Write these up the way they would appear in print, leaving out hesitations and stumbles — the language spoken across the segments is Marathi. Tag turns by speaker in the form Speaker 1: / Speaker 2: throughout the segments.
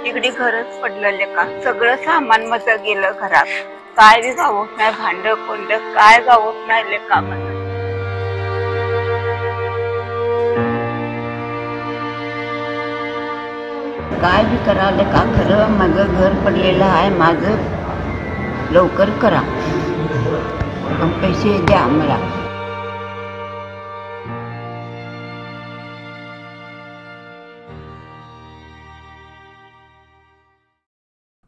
Speaker 1: तिकडे घरच पडलेले का सगळं सामान माझं गेलं घरात. काय बी गावत नाही, भांड कोंड काय गावत नाही लेका माझं. काय बी कराले का खरं माझं घर पडलेलं आहे. माझं लवकर करा, पैसे द्या मला.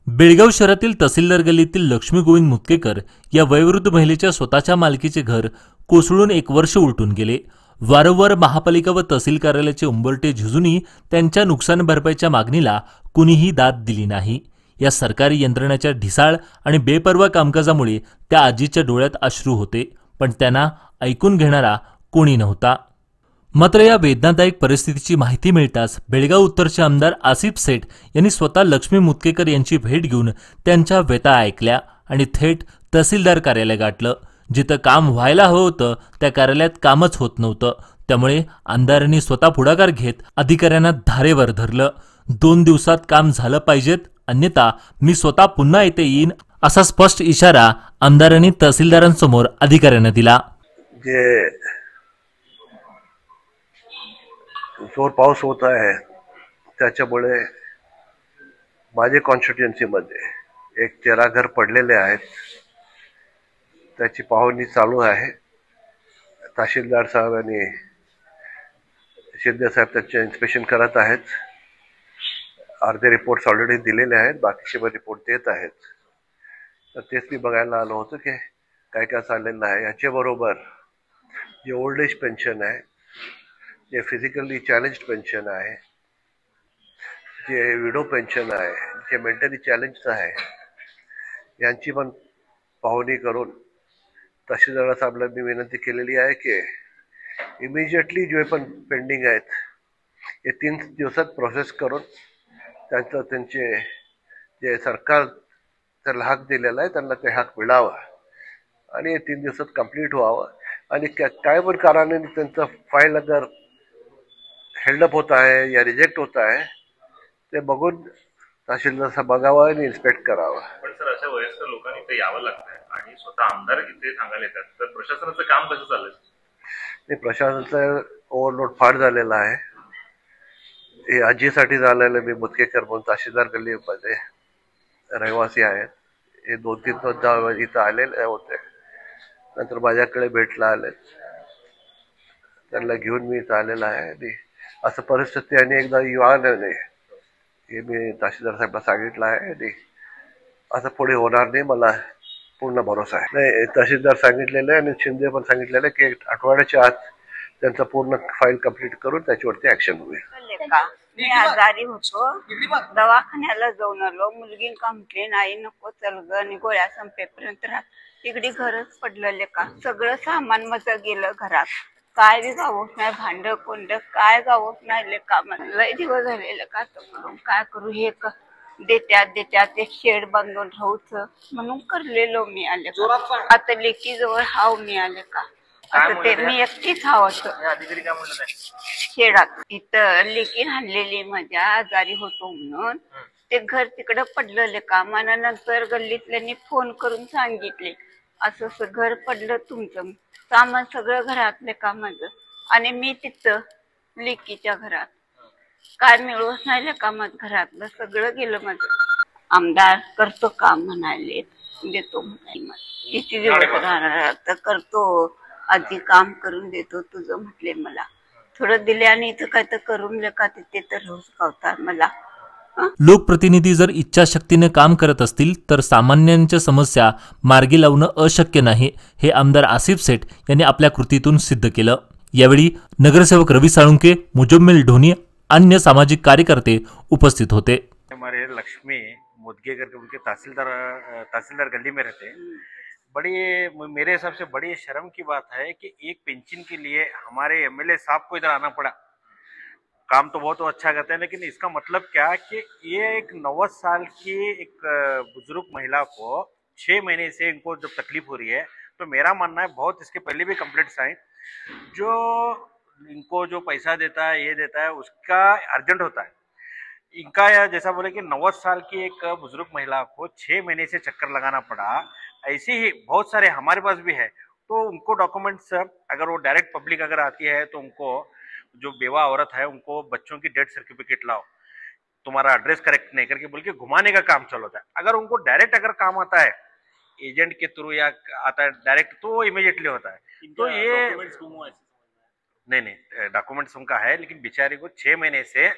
Speaker 2: बेळगाव शहरातील तहसीलदार गल्लीतील लक्ष्मी गोविंद मुतकेकर या वयोवृद्ध महिलेच्या स्वतःच्या मालकीचे घर कोसळून 1 वर्ष उलटून गेले. वारंवार महापालिका व तहसील कार्यालयाचे उंबरठे झिजूनही त्यांच्या नुकसान भरपाईच्या मागणीला कुणीही दाद दिली नाही. या सरकारी यंत्रणाच्या ढिसाळ आणि बेपर्वा कामकाजामुळे त्या आजीच्या डोळ्यात अश्रू होते, पण त्यांना ऐकून घेणारा कोणी नव्हता. मात्र या वेदनादायक परिस्थितीची माहिती मिळताच बेळगाव उत्तरचे आमदार आसिफ सेठ यांनी स्वतः लक्ष्मी मुतकेकर यांची भेट घेऊन त्यांच्या व्यथा ऐकल्या आणि थेट तहसीलदार कार्यालय गाठलं. जिथं काम व्हायला हवं होतं त्या कार्यालयात कामच होत नव्हतं. त्यामुळे आमदारांनी स्वतः पुढाकार घेत अधिकाऱ्यांना धारेवर धरलं. 2 दिवसात काम झालं पाहिजेत, अन्यथा मी स्वतः पुन्हा येथे येईन असा स्पष्ट इशारा आमदारांनी तहसीलदारांसमोर अधिकाऱ्यांना दिला.
Speaker 3: जोर पाऊस होत आहे त्याच्यामुळे माझे कॉन्स्टिट्युएन्सीमध्ये 13 घर पडलेले आहेत. त्याची पाहणी चालू आहे. तहसीलदार साहेब आणि शिंदे साहेब त्याचे इन्स्पेक्शन करत आहेत. अर्धे रिपोर्ट्स ऑलरेडी दिलेले आहेत, बाकीचे पण रिपोर्ट देत आहेत. तर तेच मी बघायला आलो होतो की काय काय चाललेलं आहे. याच्याबरोबर जे ओल्ड एज पेन्शन आहे, जे फिजिकली चॅलेंज्ड पेन्शन आहे, जे विडो पेन्शन आहे, जे मेंटली चॅलेंज्ड आहे, यांची पण पाहणी करून तहसीलदार साहेबला मी विनंती केलेली आहे की इमिजिएटली जे पण पेंडिंग आहेत हे 3 दिवसात प्रोसेस करून त्यांचे जे सरकार त्याला हक दिलेला आहे त्यांना ते हक मिळावं आणि 3 दिवसात कंप्लीट व्हावं. आणि काय पण कारणाने त्यांचं फाईल अगर हेल्डअप होत आहे या रिजेक्ट होत आहे ते बघून तहसीलदार बघावं आणि इन्स्पेक्ट करावं.
Speaker 4: पण सर, अशा वयस्कर लोकांनी इथे यावं लागतंय आणि स्वतः आमदार इथे सांगायला येतात, तर प्रशासनाचं काम कसं चाललंय?
Speaker 3: नाही, प्रशासनाचा ओव्हरलोड फार झालेला आहे. हे आजीसाठी झालेलं. मी मुतकेकर म्हणून तहसीलदार गल्लीमध्ये रहिवासी आहेत. हे 2-3 इथं आलेले होते, नंतर माझ्याकडे भेटला आले, त्यांना घेऊन मी इथं आलेला आहे. आणि असं परिस्थिती आणि एकदा येणार नाही हे मी तहसीलदार साहेबांना सांगितलं आहे आणि असं पुढे होणार नाही, मला पूर्ण भरोसा आहे. नाही, तहसीलदार सांगितलेलं आहे आणि शिंदे पण सांगितलेलं आहे की 1 आठवड्याच्या आत त्यांचा पूर्ण फाईल कंप्लीट करून त्याच्यावरती ऍक्शन होईल.
Speaker 1: मी आजारी होतो, दवाखान्याला जाऊन आलो. मुलगी का म्हटली नाही नको चल ग, आणि गोळ्या संपेपर्यंत राहा. तिकडे घरच पडलेले का सगळं सामान माझं गेलं घरात. काय बी गावत नाही, भांड कोंड काय गावत नाही लेका. लय दिवस झालेलं का करून काय करू. हे देत्यात एक शेड बांधून राहूच म्हणून करलेलो मी आले. आता लेकी जवळ हाव मी आले का. आता ते मी एकटीच हाव असं शेडात. इथं लेकी आणलेली माझ्या आजारी होतो म्हणून ते घर तिकडं पडलं का. मला नंतर गल्लीतल्यांनी फोन करून सांगितले असं घर पडलं तुमचं. सामान सगळं घरातलं का माझं. आणि मी तिथं लेकीच्या घरात काय मिळवत नाही का माझं. घरातलं सगळं गेलं माझं. आमदार करतो काम म्हणाले, देतो म्हणाले. किती दिवस राहणार तर करतो, आधी काम करून देतो तुझं म्हटले. मला थोडं दिले आणि इथं काय तर करून लेका तिथे तर रोज गावतात मला.
Speaker 2: लोकप्रतिनिधी जर इच्छाशक्तीने काम करत असतील तर सामान्यांच्या समस्या मार्गी लावणं अशक्य नाही, हे आमदार आसिफ सेठ यांनी आपल्या कृतीतून सिद्ध केलं. यावेळी नगरसेवक रवी साळुंके, मुजम्मिल ढोनी, अन्य सामाजिक कार्यकर्ते उपस्थित होते.
Speaker 5: हमारे लक्ष्मी मुतकेकर उनके तहसीलदार गली में रहते हैं. मेरे हिसाब से बड़ी शर्म की बात है कि एक पेंशन के लिए हमारे एमएलए साहब को इधर आना पड़ा. काम तो बहुत अच्छा करते हैं, लेकिन इसका मतलब क्या कि ये एक 90 साल की एक बुजुर्ग महिला को 6 महीने से इनको जब तकलीफ हो रही है, तो मेरा मानना है बहुत इसके पहले भी कंप्लेंट्स आई, जो इनको जो पैसा देता है ये देता है उसका अर्जेंट होता है. इनका या जैसा बोले कि 90 साल की एक बुजुर्ग महिला को 6 महीने से चक्कर लगाना पड़ा। ऐसे ही बहुत सारे हमारे पास भी है। तो उनको डॉक्यूमेंट्स अगर वो डायरेक्ट पब्लिक अगर आती है तो उनको जो बेवा औरत है उनको बच्चों की डेथ सर्टिफिकेट लाओ, तुम्हारा एड्रेस करेक्ट नहीं करके बोल के घुमाने का काम चल होता है। अगर उनको डायरेक्ट अगर काम आता है एजेंट के थ्रू या आता है डायरेक्ट तो वो इमीडिएटली होता है। तो ये नहीं डॉक्यूमेंट्स उनका है, लेकिन बेचारे को 6 महीने से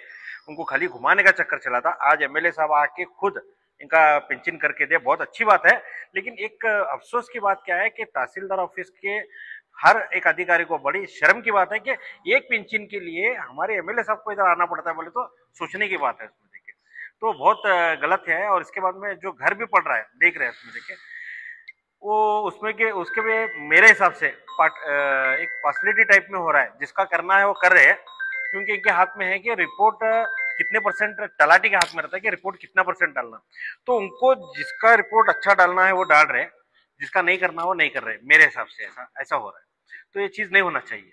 Speaker 5: उनको खाली घुमाने का चक्कर चला था। आज एमएलए साहब आके खुद इनका पेंशन करके दे, बहुत अच्छी बात है। लेकिन एक अफसोस की बात क्या है कि तहसीलदार ऑफिस के हर एक अधिकारी को बड़ी शर्म की बात है कि एक पेंशन के लिए हमारे एमएलए साहब को इधर आना पड़ता है, बोले तो सोचने की बात है उसमें देखिए। तो बहुत गलत है। और इसके बाद में जो घर भी पड़ रहा है देख रहे हैं उसमें देखिए, वो उसमें के उसके भी मेरे हिसाब से एक पार्सलिटी टाइप में हो रहा है। जिसका करना है वो कर रहे हैं, क्योंकि इनके हाथ में है कि रिपोर्ट कितने परसेंट, तलाटी के हाथ में रहता है कि रिपोर्ट कितना परसेंट डालना। तो उनको जिसका रिपोर्ट अच्छा डालना है वो डाल रहे हैं, जिसका नहीं करना वो नहीं कर रहे। मेरे हिसाब से ऐसा हो रहा है। तो ये चीज नहीं होना चाहिए।